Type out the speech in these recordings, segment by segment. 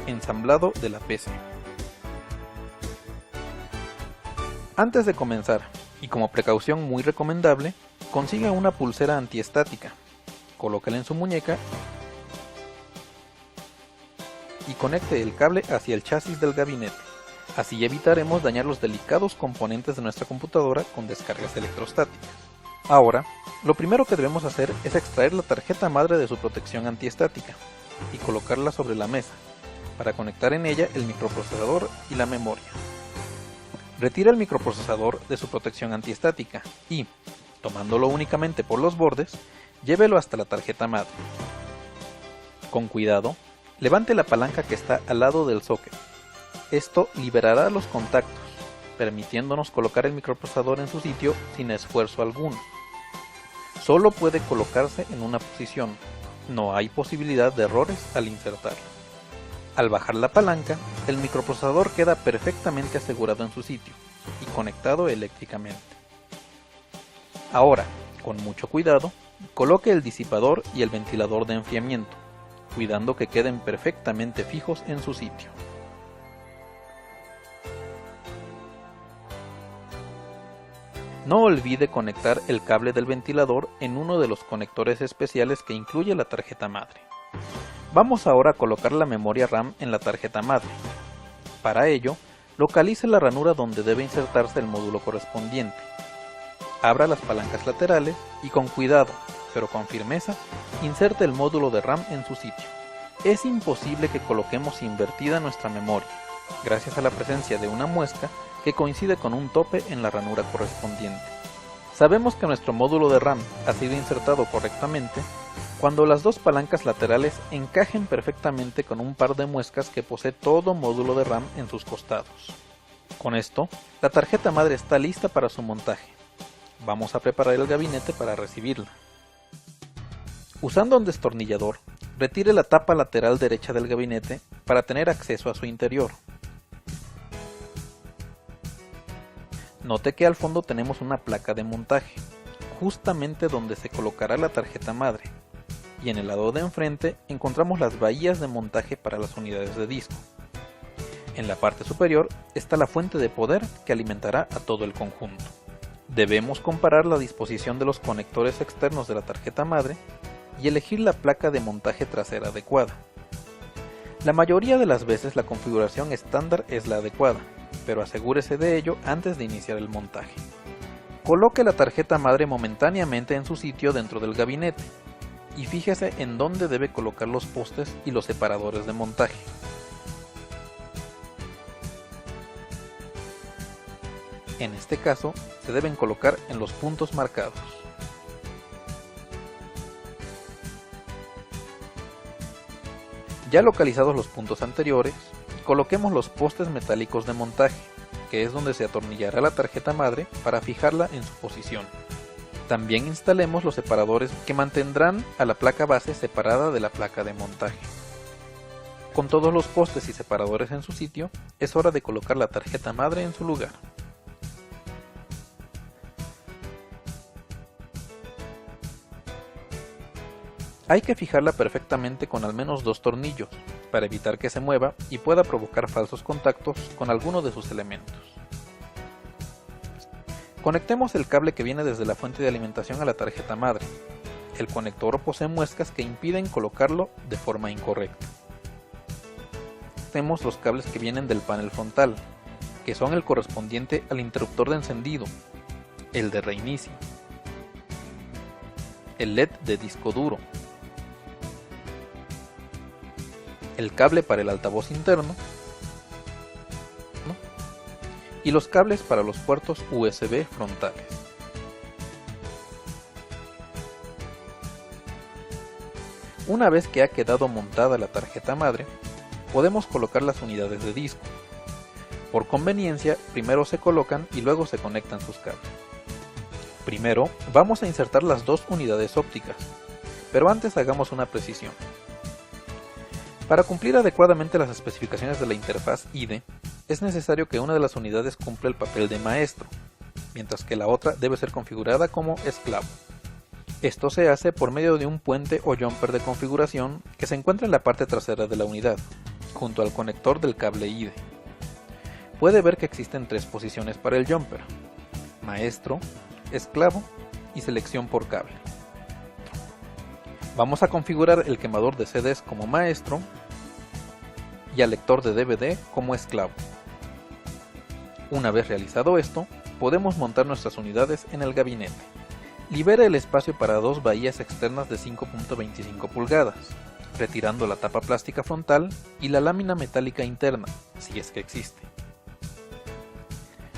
Ensamblado de la PC. Antes de comenzar, y como precaución muy recomendable, consiga una pulsera antiestática, colóquela en su muñeca y conecte el cable hacia el chasis del gabinete. Así evitaremos dañar los delicados componentes de nuestra computadora con descargas electrostáticas. Ahora, lo primero que debemos hacer es extraer la tarjeta madre de su protección antiestática y colocarla sobre la mesa, para conectar en ella el microprocesador y la memoria. Retire el microprocesador de su protección antiestática y, tomándolo únicamente por los bordes, llévelo hasta la tarjeta madre. Con cuidado, levante la palanca que está al lado del socket. Esto liberará los contactos, permitiéndonos colocar el microprocesador en su sitio sin esfuerzo alguno. Solo puede colocarse en una posición, no hay posibilidad de errores al insertarlo. Al bajar la palanca, el microprocesador queda perfectamente asegurado en su sitio y conectado eléctricamente. Ahora, con mucho cuidado, coloque el disipador y el ventilador de enfriamiento, cuidando que queden perfectamente fijos en su sitio. No olvide conectar el cable del ventilador en uno de los conectores especiales que incluye la tarjeta madre. Vamos ahora a colocar la memoria RAM en la tarjeta madre. Para ello, localice la ranura donde debe insertarse el módulo correspondiente. Abra las palancas laterales y con cuidado, pero con firmeza, inserte el módulo de RAM en su sitio. Es imposible que coloquemos invertida nuestra memoria, gracias a la presencia de una muesca que coincide con un tope en la ranura correspondiente. Sabemos que nuestro módulo de RAM ha sido insertado correctamente cuando las dos palancas laterales encajen perfectamente con un par de muescas que posee todo módulo de RAM en sus costados. Con esto, la tarjeta madre está lista para su montaje. Vamos a preparar el gabinete para recibirla. Usando un destornillador, retire la tapa lateral derecha del gabinete para tener acceso a su interior. Note que al fondo tenemos una placa de montaje, justamente donde se colocará la tarjeta madre, y en el lado de enfrente encontramos las bahías de montaje para las unidades de disco. En la parte superior está la fuente de poder que alimentará a todo el conjunto. Debemos comparar la disposición de los conectores externos de la tarjeta madre y elegir la placa de montaje trasera adecuada. La mayoría de las veces la configuración estándar es la adecuada, pero asegúrese de ello antes de iniciar el montaje. Coloque la tarjeta madre momentáneamente en su sitio dentro del gabinete y fíjese en dónde debe colocar los postes y los separadores de montaje. En este caso, se deben colocar en los puntos marcados. Ya localizados los puntos anteriores, coloquemos los postes metálicos de montaje, que es donde se atornillará la tarjeta madre para fijarla en su posición. También instalemos los separadores que mantendrán a la placa base separada de la placa de montaje. Con todos los postes y separadores en su sitio, es hora de colocar la tarjeta madre en su lugar. Hay que fijarla perfectamente con al menos 2 tornillos, para evitar que se mueva y pueda provocar falsos contactos con alguno de sus elementos. Conectemos el cable que viene desde la fuente de alimentación a la tarjeta madre. El conector posee muescas que impiden colocarlo de forma incorrecta. Tenemos los cables que vienen del panel frontal, que son el correspondiente al interruptor de encendido, el de reinicio, el LED de disco duro, el cable para el altavoz interno y los cables para los puertos USB frontales. Una vez que ha quedado montada la tarjeta madre, podemos colocar las unidades de disco. Por conveniencia, primero se colocan y luego se conectan sus cables. Primero, vamos a insertar las dos unidades ópticas, pero antes hagamos una precisión. Para cumplir adecuadamente las especificaciones de la interfaz IDE, es necesario que una de las unidades cumpla el papel de maestro, mientras que la otra debe ser configurada como esclavo. Esto se hace por medio de un puente o jumper de configuración que se encuentra en la parte trasera de la unidad. junto al conector del cable IDE. Puede ver que existen 3 posiciones para el jumper: maestro, esclavo y selección por cable. Vamos a configurar el quemador de CDs como maestro y al lector de DVD como esclavo. Una vez realizado esto, podemos montar nuestras unidades en el gabinete. Libera el espacio para 2 bahías externas de 5.25 pulgadas, retirando la tapa plástica frontal y la lámina metálica interna, si es que existe.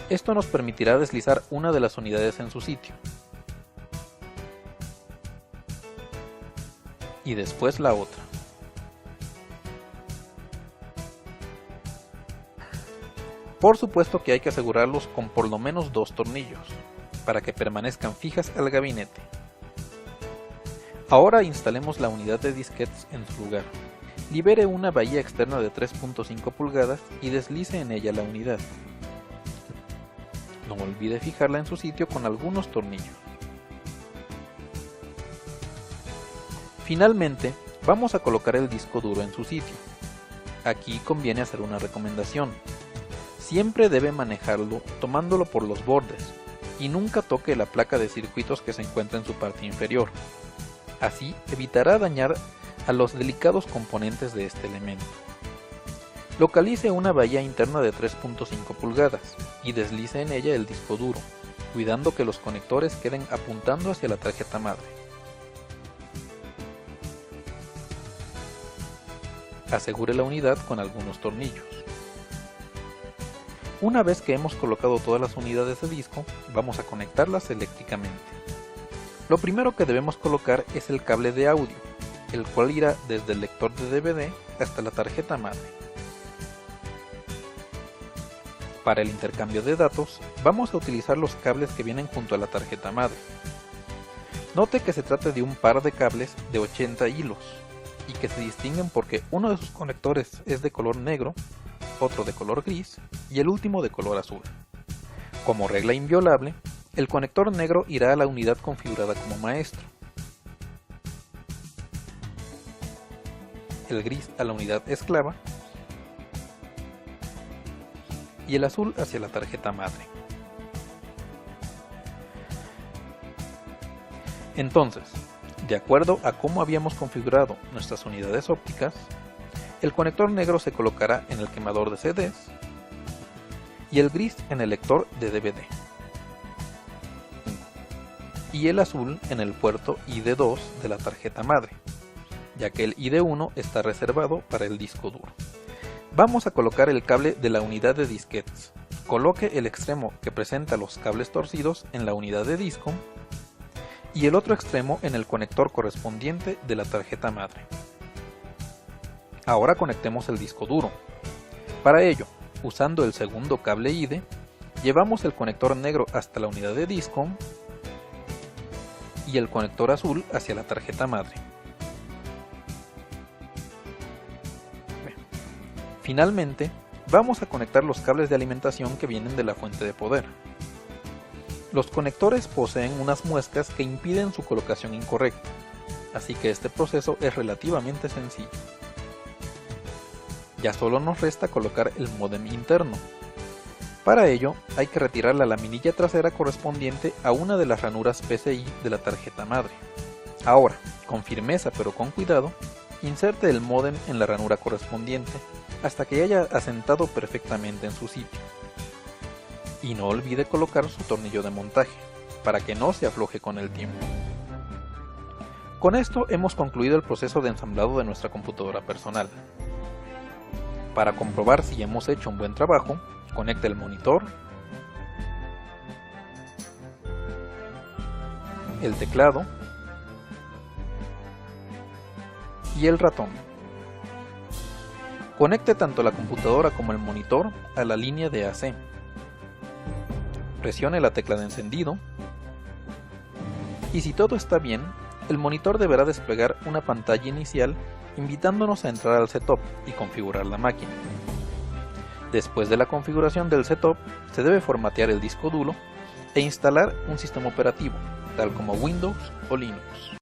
Esto nos permitirá deslizar una de las unidades en su sitio, y después la otra. Por supuesto que hay que asegurarlos con por lo menos 2 tornillos, para que permanezcan fijas al gabinete. Ahora instalemos la unidad de disquetes en su lugar. Libere una bahía externa de 3.5 pulgadas y deslice en ella la unidad. No olvide fijarla en su sitio con algunos tornillos. Finalmente, vamos a colocar el disco duro en su sitio. Aquí conviene hacer una recomendación. Siempre debe manejarlo tomándolo por los bordes y nunca toque la placa de circuitos que se encuentra en su parte inferior. Así evitará dañar a los delicados componentes de este elemento. Localice una bahía interna de 3.5 pulgadas y deslice en ella el disco duro, cuidando que los conectores queden apuntando hacia la tarjeta madre. Asegure la unidad con algunos tornillos. Una vez que hemos colocado todas las unidades de disco, vamos a conectarlas eléctricamente. Lo primero que debemos colocar es el cable de audio, el cual irá desde el lector de DVD hasta la tarjeta madre. Para el intercambio de datos, vamos a utilizar los cables que vienen junto a la tarjeta madre. Note que se trata de un par de cables de 80 hilos, y que se distinguen porque uno de sus conectores es de color negro, otro de color gris y el último de color azul. Como regla inviolable, el conector negro irá a la unidad configurada como maestro, el gris a la unidad esclava y el azul hacia la tarjeta madre. Entonces, de acuerdo a cómo habíamos configurado nuestras unidades ópticas, el conector negro se colocará en el quemador de CDs y el gris en el lector de DVD, y el azul en el puerto ID2 de la tarjeta madre, ya que el ID1 está reservado para el disco duro. Vamos a colocar el cable de la unidad de disquetes. Coloque el extremo que presenta los cables torcidos en la unidad de disco y el otro extremo en el conector correspondiente de la tarjeta madre. Ahora conectemos el disco duro. Para ello, usando el segundo cable IDE, llevamos el conector negro hasta la unidad de disco y el conector azul hacia la tarjeta madre. Finalmente, vamos a conectar los cables de alimentación que vienen de la fuente de poder. Los conectores poseen unas muescas que impiden su colocación incorrecta, así que este proceso es relativamente sencillo. Ya solo nos resta colocar el módem interno. Para ello, hay que retirar la laminilla trasera correspondiente a una de las ranuras PCI de la tarjeta madre. Ahora, con firmeza pero con cuidado, inserte el módem en la ranura correspondiente hasta que haya asentado perfectamente en su sitio. Y no olvide colocar su tornillo de montaje, para que no se afloje con el tiempo. Con esto hemos concluido el proceso de ensamblado de nuestra computadora personal. Para comprobar si hemos hecho un buen trabajo, conecte el monitor, el teclado y el ratón. Conecte tanto la computadora como el monitor a la línea de AC. Presione la tecla de encendido y si todo está bien, el monitor deberá desplegar una pantalla inicial invitándonos a entrar al setup y configurar la máquina. Después de la configuración del setup, se debe formatear el disco duro e instalar un sistema operativo, tal como Windows o Linux.